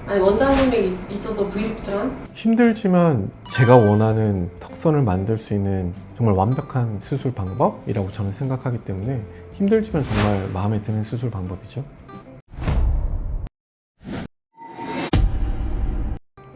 아니 원장님이 있어서 V리프트랑? 힘들지만 제가 원하는 턱선을 만들 수 있는 정말 완벽한 수술 방법이라고 저는 생각하기 때문에 힘들지만 정말 마음에 드는 수술 방법이죠.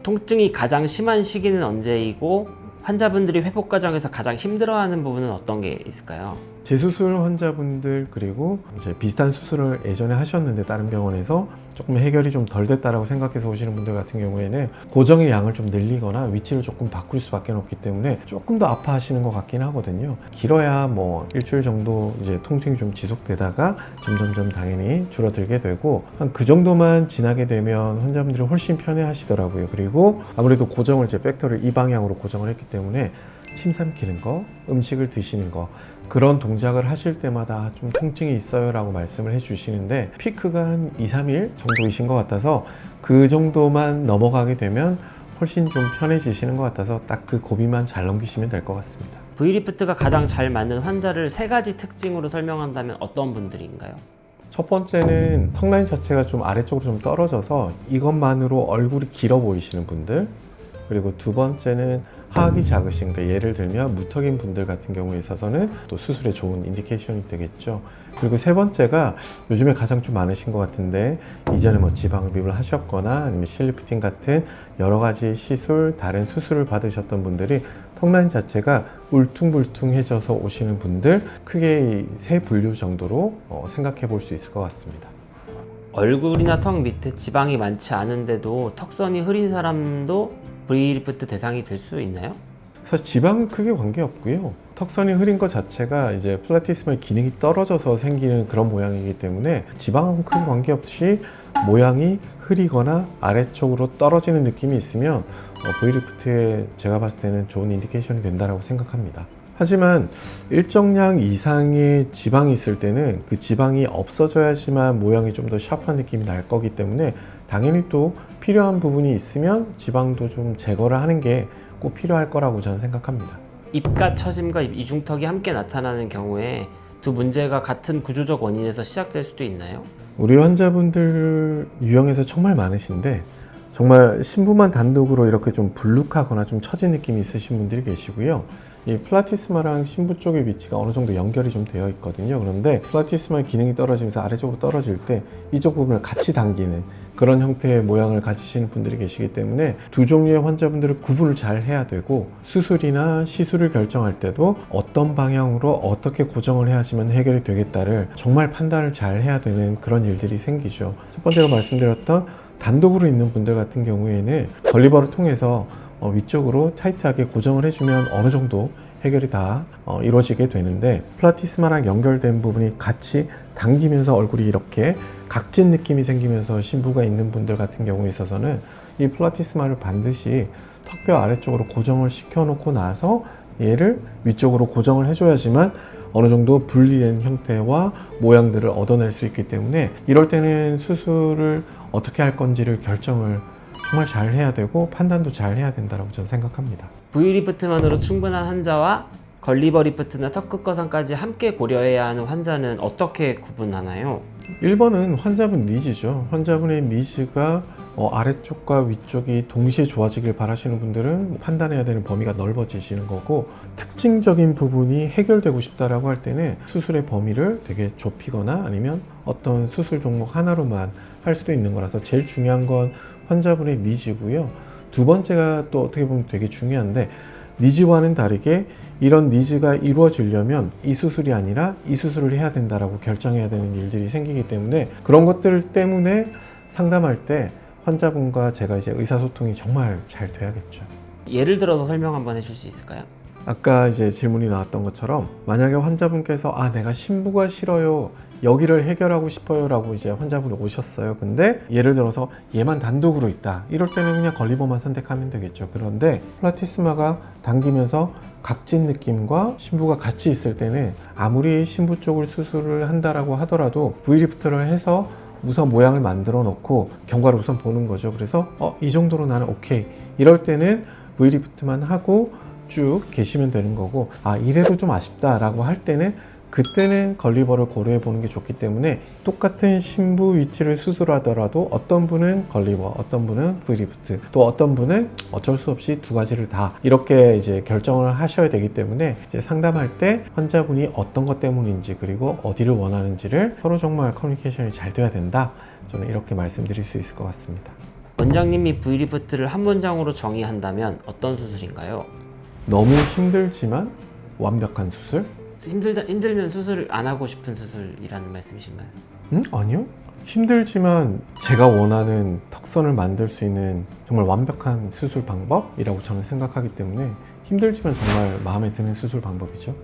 통증이 가장 심한 시기는 언제이고 환자분들이 회복 과정에서 가장 힘들어하는 부분은 어떤 게 있을까요? 재수술 환자분들 그리고 이제 비슷한 수술을 예전에 하셨는데 다른 병원에서 조금 해결이 좀 덜 됐다라고 생각해서 오시는 분들 같은 경우에는 고정의 양을 좀 늘리거나 위치를 조금 바꿀 수밖에 없기 때문에 조금 더 아파하시는 것 같긴 하거든요. 길어야 뭐 일주일 정도 이제 통증이 좀 지속되다가 점점점 당연히 줄어들게 되고 한 그 정도만 지나게 되면 환자분들이 훨씬 편해 하시더라고요. 그리고 아무래도 고정을 제 팩터를 이 방향으로 고정을 했기 때문에 침 삼키는 거, 음식을 드시는 거 그런 동작을 하실 때마다 좀 통증이 있어요 라고 말씀을 해 주시는데 피크가 한 2, 3일 정도이신 것 같아서 그 정도만 넘어가게 되면 훨씬 좀 편해지시는 것 같아서 딱 그 고비만 잘 넘기시면 될 것 같습니다. V리프트가 가장 잘 맞는 환자를 세 가지 특징으로 설명한다면 어떤 분들인가요? 첫 번째는 턱 라인 자체가 좀 아래쪽으로 좀 떨어져서 이것만으로 얼굴이 길어 보이시는 분들, 그리고 두 번째는 하악이 작으신, 그러니까 예를 들면 무턱인 분들 같은 경우에 있어서는 또 수술에 좋은 인디케이션이 되겠죠. 그리고 세 번째가 요즘에 가장 좀 많으신 것 같은데 이전에 뭐 지방을 미입을 하셨거나 아니면 실리프팅 같은 여러 가지 시술, 다른 수술을 받으셨던 분들이 턱라인 자체가 울퉁불퉁해져서 오시는 분들, 크게 세 분류 정도로 생각해 볼 수 있을 것 같습니다. 얼굴이나 턱 밑에 지방이 많지 않은데도 턱선이 흐린 사람도 V리프트 대상이 될 수 있나요? 사실 지방은 크게 관계없고요. 턱선이 흐린 것 자체가 이제 플라티스마의 기능이 떨어져서 생기는 그런 모양이기 때문에 지방하고 큰 관계없이 모양이 흐리거나 아래쪽으로 떨어지는 느낌이 있으면 V리프트에 제가 봤을 때는 좋은 인디케이션이 된다고 생각합니다. 하지만 일정량 이상의 지방이 있을 때는 그 지방이 없어져야지만 모양이 좀 더 샤프한 느낌이 날 거기 때문에 당연히 또 필요한 부분이 있으면 지방도 좀 제거를 하는 게 꼭 필요할 거라고 저는 생각합니다. 입가 처짐과 이중턱이 함께 나타나는 경우에 두 문제가 같은 구조적 원인에서 시작될 수도 있나요? 우리 환자분들 유형에서 정말 많으신데 정말 신부만 단독으로 이렇게 좀 불룩하거나 좀 처진 느낌이 있으신 분들이 계시고요. 이 플라티스마랑 신부 쪽의 위치가 어느 정도 연결이 좀 되어 있거든요. 그런데 플라티스마의 기능이 떨어지면서 아래쪽으로 떨어질 때 이쪽 부분을 같이 당기는 그런 형태의 모양을 가지시는 분들이 계시기 때문에 두 종류의 환자분들을 구분을 잘 해야 되고 수술이나 시술을 결정할 때도 어떤 방향으로 어떻게 고정을 해야지만 해결이 되겠다를 정말 판단을 잘 해야 되는 그런 일들이 생기죠. 첫 번째로 말씀드렸던 단독으로 있는 분들 같은 경우에는 걸리버를 통해서 위쪽으로 타이트하게 고정을 해주면 어느 정도 해결이 다 이루어지게 되는데 플라티스마랑 연결된 부분이 같이 당기면서 얼굴이 이렇게 각진 느낌이 생기면서 신부가 있는 분들 같은 경우에 있어서는 이 플라티스마를 반드시 턱뼈 아래쪽으로 고정을 시켜 놓고 나서 얘를 위쪽으로 고정을 해줘야지만 어느 정도 분리된 형태와 모양들을 얻어낼 수 있기 때문에 이럴 때는 수술을 어떻게 할 건지를 결정을 정말 잘 해야 되고 판단도 잘 해야 된다고 저는 생각합니다. V리프트만으로 충분한 환자와 걸리버 리프트나 턱끝 거상까지 함께 고려해야 하는 환자는 어떻게 구분하나요? 1번은 환자분 니즈죠. 환자분의 니즈가 아래쪽과 위쪽이 동시에 좋아지길 바라시는 분들은 판단해야 되는 범위가 넓어지시는 거고, 특징적인 부분이 해결되고 싶다라고 할 때는 수술의 범위를 되게 좁히거나 아니면 어떤 수술 종목 하나로만 할 수도 있는 거라서 제일 중요한 건 환자분의 니즈고요. 두 번째가 또 어떻게 보면 되게 중요한데, 니즈와는 다르게 이런 니즈가 이루어지려면 이 수술이 아니라 이 수술을 해야 된다라고 결정해야 되는 일들이 생기기 때문에 그런 것들 때문에 상담할 때 환자분과 제가 이제 의사소통이 정말 잘 돼야겠죠. 예를 들어서 설명 한번 해줄 수 있을까요? 아까 이제 질문이 나왔던 것처럼 만약에 환자분께서 내가 신부가 싫어요, 여기를 해결하고 싶어요 라고 이제 환자분이 오셨어요. 근데 예를 들어서 얘만 단독으로 있다, 이럴 때는 그냥 걸리버만 선택하면 되겠죠. 그런데 플라티스마가 당기면서 각진 느낌과 신부가 같이 있을 때는 아무리 신부 쪽을 수술을 한다라고 하더라도 V리프트를 해서 우선 모양을 만들어 놓고 경과를 우선 보는 거죠. 그래서 이 정도로 나는 오케이, 이럴 때는 V리프트만 하고 쭉 계시면 되는 거고, 이래도 좀 아쉽다 라고 할 때는 그때는 걸리버를 고려해 보는 게 좋기 때문에 똑같은 심부 위치를 수술하더라도 어떤 분은 걸리버, 어떤 분은 V리프트, 또 어떤 분은 어쩔 수 없이 두 가지를 다 이렇게 이제 결정을 하셔야 되기 때문에 이제 상담할 때 환자분이 어떤 것 때문인지 그리고 어디를 원하는지를 서로 정말 커뮤니케이션이 잘 돼야 된다. 저는 이렇게 말씀드릴 수 있을 것 같습니다. 원장님이 V리프트를 한 문장으로 정의한다면 어떤 수술인가요? 너무 힘들지만 완벽한 수술? 힘들면 수술을 안 하고 싶은 수술이라는 말씀이신가요? 아니요. 힘들지만 제가 원하는 턱선을 만들 수 있는 정말 완벽한 수술 방법이라고 저는 생각하기 때문에 힘들지만 정말 마음에 드는 수술 방법이죠.